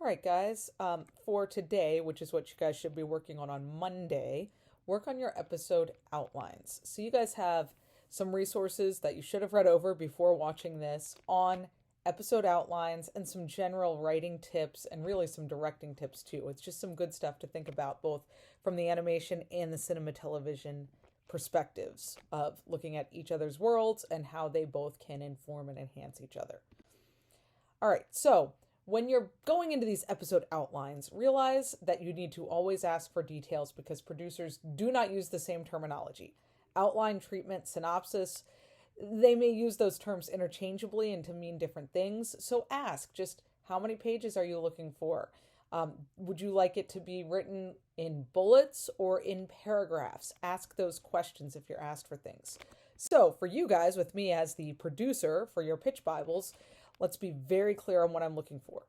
All right, guys. For today, which is what you guys should be working on Monday, work on your episode outlines. So you guys have some resources that you should have read over before watching this on episode outlines and some general writing tips and really some directing tips too. It's just some good stuff to think about both from the animation and the cinema television perspectives of looking at each other's worlds and how they both can inform and enhance each other. All right, so when you're going into these episode outlines, realize that you need to always ask for details because producers do not use the same terminology. Outline, treatment, synopsis, they may use those terms interchangeably and to mean different things. So ask just how many pages are you looking for? Would you like it to be written in bullets or in paragraphs? Ask those questions if you're asked for things. So for you guys, with me as the producer for your pitch Bibles, let's be very clear on what I'm looking for.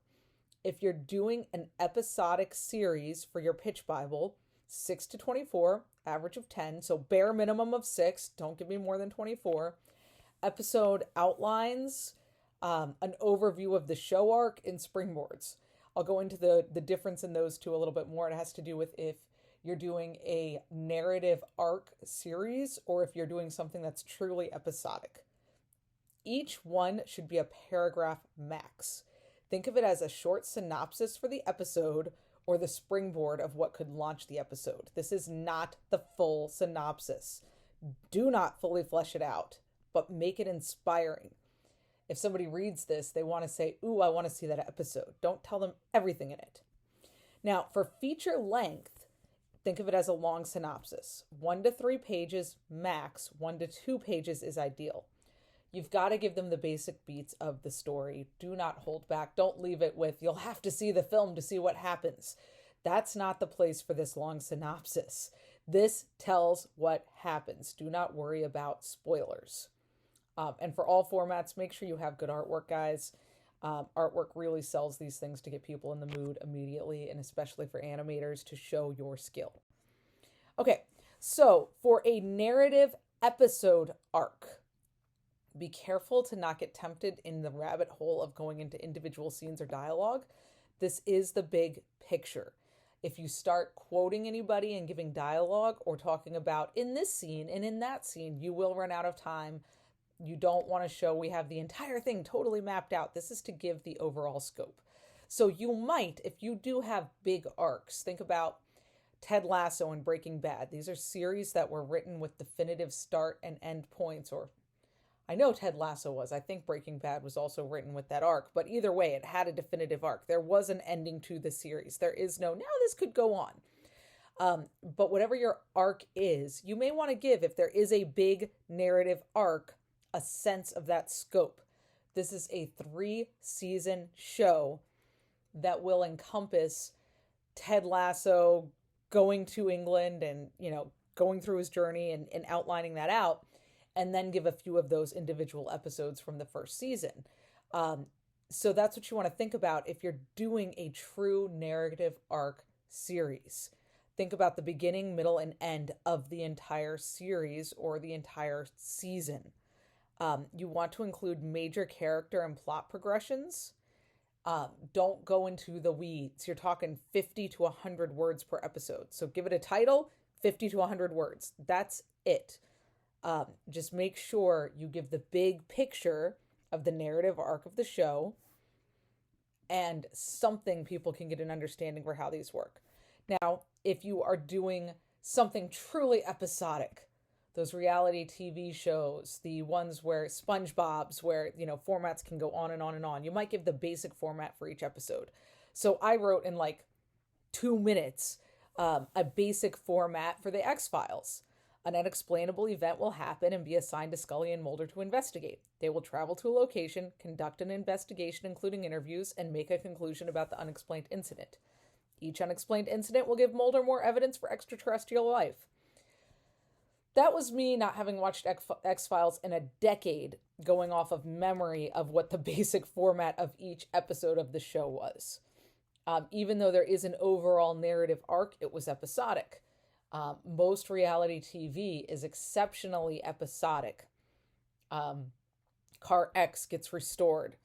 If you're doing an episodic series for your pitch Bible, 6 to 24, average of 10, so bare minimum of 6, don't give me more than 24. Episode outlines, an overview of the show arc, and springboards. I'll go into the difference in those two a little bit more. It has to do with if you're doing a narrative arc series or if you're doing something that's truly episodic. Each one should be a paragraph max. Think of it as a short synopsis for the episode or the springboard of what could launch the episode. This is not the full synopsis. Do not fully flesh it out, but make it inspiring. If somebody reads this, they want to say, ooh, I want to see that episode. Don't tell them everything in it. Now, for feature length, think of it as a long synopsis. 1 to 3 pages max, 1 to 2 pages is ideal. You've got to give them the basic beats of the story. Do not hold back. Don't leave it with, you'll have to see the film to see what happens. That's not the place for this long synopsis. This tells what happens. Do not worry about spoilers. And for all formats, make sure you have good artwork, guys. Artwork really sells these things to get people in the mood immediately, and especially for animators to show your skill. Okay, so for a narrative episode arc, be careful to not get tempted in the rabbit hole of going into individual scenes or dialogue. This is the big picture. If you start quoting anybody and giving dialogue or talking about in this scene and in that scene, you will run out of time. You don't want to show we have the entire thing totally mapped out. This is to give the overall scope. So you might, if you do have big arcs, think about Ted Lasso and Breaking Bad. These are series that were written with definitive start and end points, or I know Ted Lasso was. I think Breaking Bad was also written with that arc. But either way, it had a definitive arc. There was an ending to the series. There is no, now this could go on. But whatever your arc is, you may want to give, if there is a big narrative arc, a sense of that scope. This is a 3-season show that will encompass Ted Lasso going to England and, going through his journey and outlining that out, and then give a few of those individual episodes from the first season. So that's what you want to think about if you're doing a true narrative arc series. Think about the beginning, middle, and end of the entire series or the entire season. You want to include major character and plot progressions. Don't go into the weeds. You're talking 50 to 100 words per episode. So give it a title, 50 to 100 words. That's it. Just make sure you give the big picture of the narrative arc of the show and something people can get an understanding for how these work. Now, if you are doing something truly episodic, those reality TV shows, the ones where SpongeBob's, where, formats can go on and on and on. You might give the basic format for each episode. So I wrote in 2 minutes a basic format for the X-Files. An unexplainable event will happen and be assigned to Scully and Mulder to investigate. They will travel to a location, conduct an investigation, including interviews, and make a conclusion about the unexplained incident. Each unexplained incident will give Mulder more evidence for extraterrestrial life. That was me not having watched X-Files in a decade, going off of memory of what the basic format of each episode of the show was. Even though there is an overall narrative arc, it was episodic. Most reality TV is exceptionally episodic. Car X gets restored.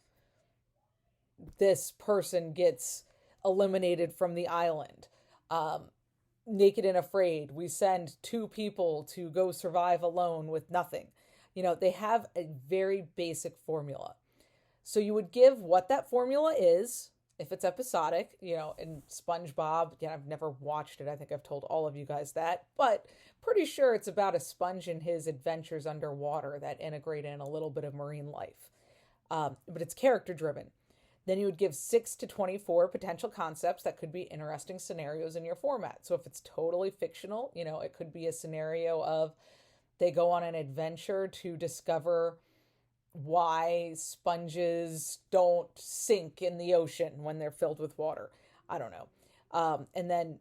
This person gets eliminated from the island. Naked and Afraid, we send two people to go survive alone with nothing. They have a very basic formula. So you would give what that formula is, if it's episodic, in SpongeBob, I've never watched it. I think I've told all of you guys that, but pretty sure it's about a sponge and his adventures underwater that integrate in a little bit of marine life. But it's character driven. Then you would give 6 to 24 potential concepts that could be interesting scenarios in your format. So if it's totally fictional, it could be a scenario of they go on an adventure to discover why sponges don't sink in the ocean when they're filled with water. I don't know. And then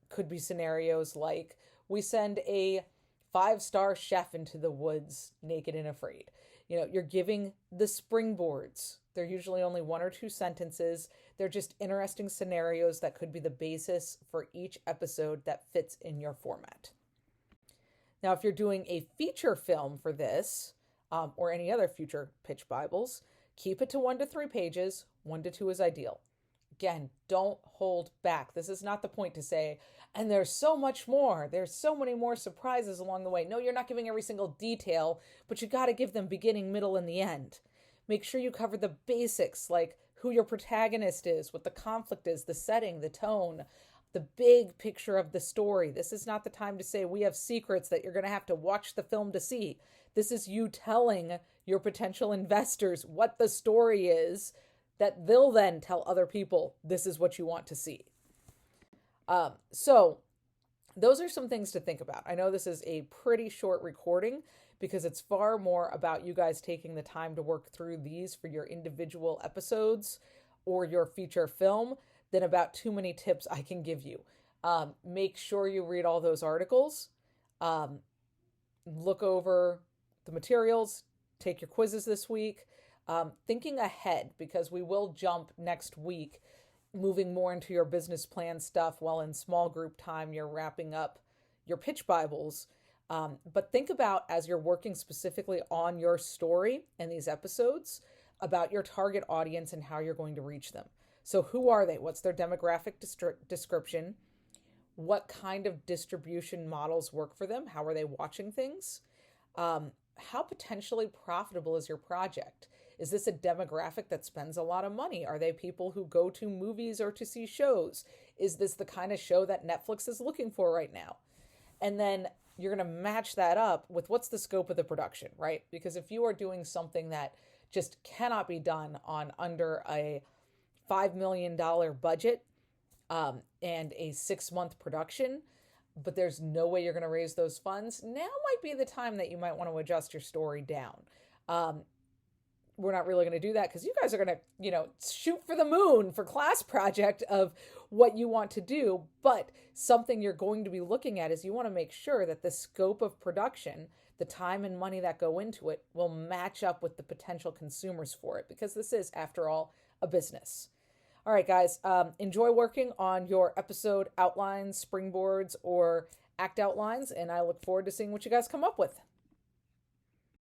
could be scenarios like we send a 5-star chef into the woods naked and afraid. You're giving the springboards. They're usually only 1 or 2 sentences. They're just interesting scenarios that could be the basis for each episode that fits in your format. Now, if you're doing a feature film for this, or any other future pitch Bibles, keep it to 1 to 3 pages. 1 to 2 is ideal. Again, don't hold back. This is not the point to say, and there's so much more. There's so many more surprises along the way. No, you're not giving every single detail, but you got to give them beginning, middle, and the end. Make sure you cover the basics, like who your protagonist is, what the conflict is, the setting, the tone, the big picture of the story. This is not the time to say we have secrets that you're going to have to watch the film to see. This is you telling your potential investors what the story is that they'll then tell other people this is what you want to see. So those are some things to think about. I know this is a pretty short recording because it's far more about you guys taking the time to work through these for your individual episodes or your feature film than about too many tips I can give you. Make sure you read all those articles. Look over the materials. Take your quizzes this week. Thinking ahead, because we will jump next week, moving more into your business plan stuff while in small group time you're wrapping up your pitch Bibles. But think about, as you're working specifically on your story and these episodes, about your target audience and how you're going to reach them. So who are they? What's their demographic description? What kind of distribution models work for them? How are they watching things? How potentially profitable is your project? Is this a demographic that spends a lot of money? Are they people who go to movies or to see shows? Is this the kind of show that Netflix is looking for right now? And then you're going to match that up with what's the scope of the production, right? Because if you are doing something that just cannot be done on under a $5 million budget and a 6-month production, but there's no way you're going to raise those funds, now might be the time that you might want to adjust your story down. We're not really going to do that because you guys are going to, shoot for the moon for class project of what you want to do. But something you're going to be looking at is you want to make sure that the scope of production, the time and money that go into it, will match up with the potential consumers for it, because this is, after all, a business. All right, guys, enjoy working on your episode outlines, springboards, or act outlines, and I look forward to seeing what you guys come up with.